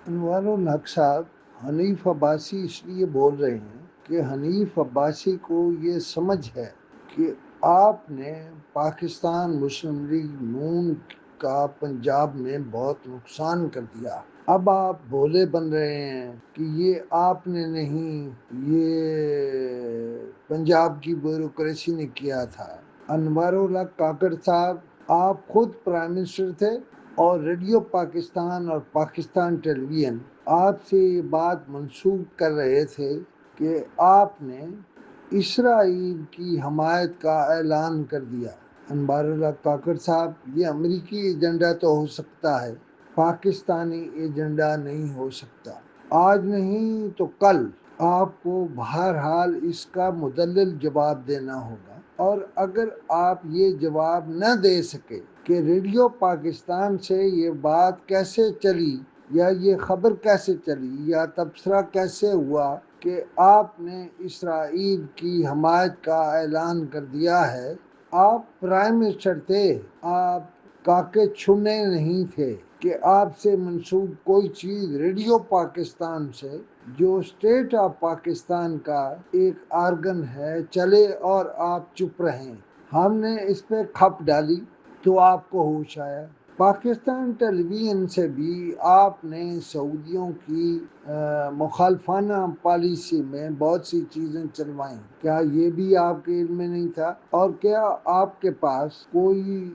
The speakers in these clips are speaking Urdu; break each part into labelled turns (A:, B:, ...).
A: انوار الحق صاحب حنیف عباسی اس لیے بول رہے ہیں کہ حنیف عباسی کو یہ سمجھ ہے کہ آپ نے پاکستان مسلم لیگ نون کا پنجاب میں بہت نقصان کر دیا۔ اب آپ بھولے بن رہے ہیں کہ یہ آپ نے نہیں، یہ پنجاب کی بیوروکریسی نے کیا تھا۔ انوار الحق کاکڑ صاحب، آپ خود پرائم منسٹر تھے اور ریڈیو پاکستان اور پاکستان ٹیلی ویژن آپ سے یہ بات منسوخ کر رہے تھے کہ آپ نے اسرائیل کی حمایت کا اعلان کر دیا۔ انوار الحق کاکڑ صاحب، یہ امریکی ایجنڈا تو ہو سکتا ہے، پاکستانی ایجنڈا نہیں ہو سکتا۔ آج نہیں تو کل آپ کو بہرحال اس کا مدلل جواب دینا ہوگا، اور اگر آپ یہ جواب نہ دے سکے کہ ریڈیو پاکستان سے یہ بات کیسے چلی یا یہ خبر کیسے چلی یا تبصرہ کیسے ہوا کہ آپ نے اسرائیل کی حمایت کا اعلان کر دیا ہے۔ آپ پرائم منسٹر تھے، آپ کاکے چھونے نہیں تھے کہ آپ سے منسوب کوئی چیز ریڈیو پاکستان سے، جو اسٹیٹ آف پاکستان کا ایک آرگن ہے، چلے اور آپ چپ رہیں۔ ہم نے اس پہ کھپ ڈالی تو آپ کو ہوش آیا۔ پاکستان ٹیلی ویژن سے بھی آپ نے سعودیوں کی مخالفانہ پالیسی میں بہت سی چیزیں چلوائیں۔ کیا یہ بھی آپ کے علم میں نہیں تھا؟ اور کیا آپ کے پاس کوئی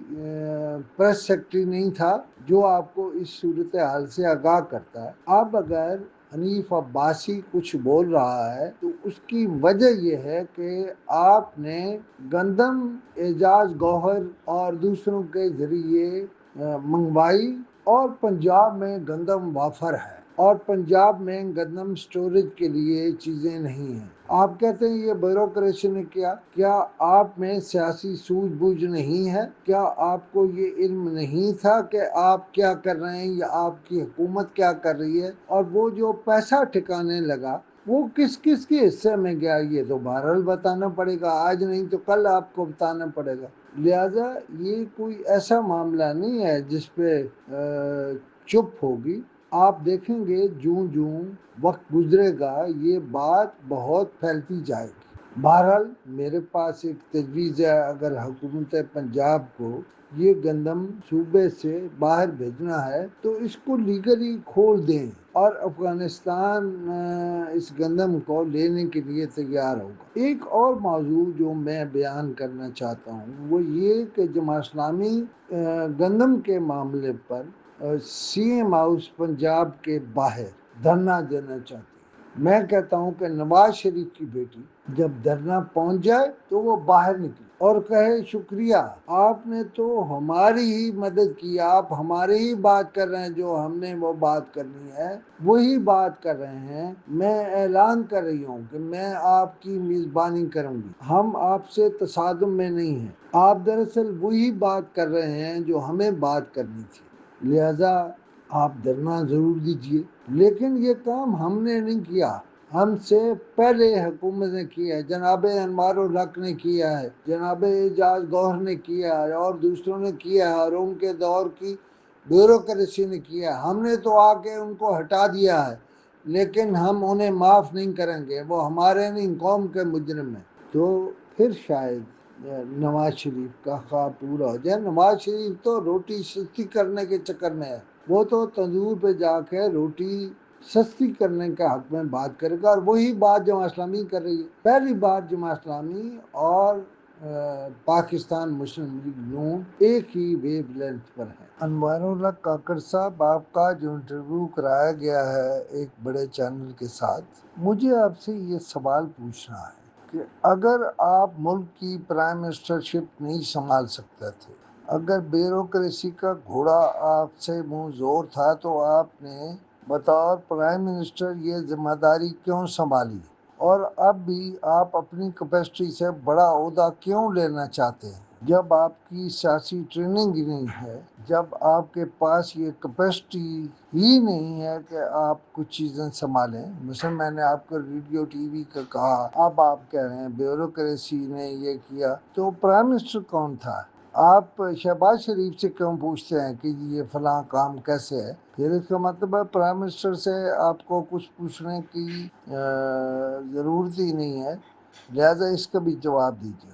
A: پریس سیکرٹری نہیں تھا جو آپ کو اس صورتحال سے آگاہ کرتا ہے؟ اب اگر حنیف عباسی کچھ بول رہا ہے تو اس کی وجہ یہ ہے کہ آپ نے گندم اعجاز گوہر اور دوسروں کے ذریعے منگوائی، اور پنجاب میں گندم وافر ہے اور پنجاب میں گندم سٹوریج کے لیے چیزیں نہیں ہیں۔ آپ کہتے ہیں یہ بیوروکریسی نے کیا۔ کیا آپ میں سیاسی سوجھ بوجھ نہیں ہے؟ کیا آپ کو یہ علم نہیں تھا کہ آپ کیا کر رہے ہیں یا آپ کی حکومت کیا کر رہی ہے؟ اور وہ جو پیسہ ٹھکانے لگا وہ کس کس کے حصے میں گیا، یہ تو بہرحال بتانا پڑے گا، آج نہیں تو کل آپ کو بتانا پڑے گا۔ لہذا یہ کوئی ایسا معاملہ نہیں ہے جس پہ چپ ہوگی۔ آپ دیکھیں گے جوں جوں وقت گزرے گا یہ بات بہت پھیلتی جائے گی۔ بہرحال میرے پاس ایک تجویز ہے، اگر حکومت پنجاب کو یہ گندم صوبے سے باہر بھیجنا ہے تو اس کو لیگلی کھول دیں، اور افغانستان اس گندم کو لینے کے لیے تیار ہوگا۔ ایک اور موضوع جو میں بیان کرنا چاہتا ہوں وہ یہ کہ جماعت اسلامی گندم کے معاملے پر سی ایم ہاؤس پنجاب کے باہر دھرنا دینا چاہتی ہے۔ میں کہتا ہوں کہ نواز شریف کی بیٹی جب دھرنا پہنچ جائے تو وہ باہر نکلے اور کہے شکریہ، آپ نے تو ہماری ہی مدد کی، آپ ہمارے ہی بات کر رہے ہیں، جو ہم نے وہ بات کرنی ہے وہی بات کر رہے ہیں۔ میں اعلان کر رہی ہوں کہ میں آپ کی میزبانی کروں گی، ہم آپ سے تصادم میں نہیں ہیں، آپ دراصل وہی بات کر رہے ہیں جو ہمیں بات کرنی تھی، لہذا آپ دھرنا ضرور دیجیے۔ لیکن یہ کام ہم نے نہیں کیا، ہم سے پہلے حکومت نے کیا ہے، جناب انوار الحق نے کیا ہے، جناب اعجاز گوہر نے کیا ہے، اور دوسروں نے کیا ہے، اور ان کے دور کی بیوروکریسی نے کیا ہے۔ ہم نے تو آ کے ان کو ہٹا دیا ہے، لیکن ہم انہیں معاف نہیں کریں گے، وہ ہمارے نہیں قوم کے مجرم ہیں۔ تو پھر شاید نواز شریف کا خواب پورا ہو جائے۔ نواز شریف تو روٹی سستی کرنے کے چکر میں ہے، وہ تو تندور پہ جا کے روٹی سستی کرنے کے حق میں بات کرے گا، اور وہی بات جماعت اسلامی کر رہی ہے۔ پہلی بات جماعت اسلامی اور پاکستان مسلم لیگ نون ایک ہی ویو لینتھ پر ہے۔ انوار الحق کاکڑ صاحب، آپ کا جو انٹرویو کرایا گیا ہے ایک بڑے چینل کے ساتھ، مجھے آپ سے یہ سوال پوچھنا ہے کہ اگر آپ ملک کی پرائم منسٹرشپ نہیں سنبھال سکتے تھے، اگر بیوروکریسی کا گھوڑا آپ سے منہ زور تھا، تو آپ نے بطور پرائم منسٹر یہ ذمہ داری کیوں سنبھالی، اور اب بھی آپ اپنی کیپیسٹی سے بڑا عہدہ کیوں لینا چاہتے ہیں جب آپ کی سیاسی ٹریننگ ہی نہیں ہے، جب آپ کے پاس یہ کیپیسٹی ہی نہیں ہے کہ آپ کچھ چیزیں سنبھالیں؟ مثلا میں نے آپ کو ریڈیو ٹی وی کا کہا، اب آپ کہہ رہے ہیں بیوروکریسی نے یہ کیا، تو پرائم منسٹر کون تھا؟ آپ شہباز شریف سے کیوں پوچھتے ہیں کہ یہ فلاں کام کیسے ہے؟ پھر اس کا مطلب ہے پرائم منسٹر سے آپ کو کچھ پوچھنے کی ضرورت ہی نہیں ہے، لہٰذا اس کا بھی جواب دیجیے۔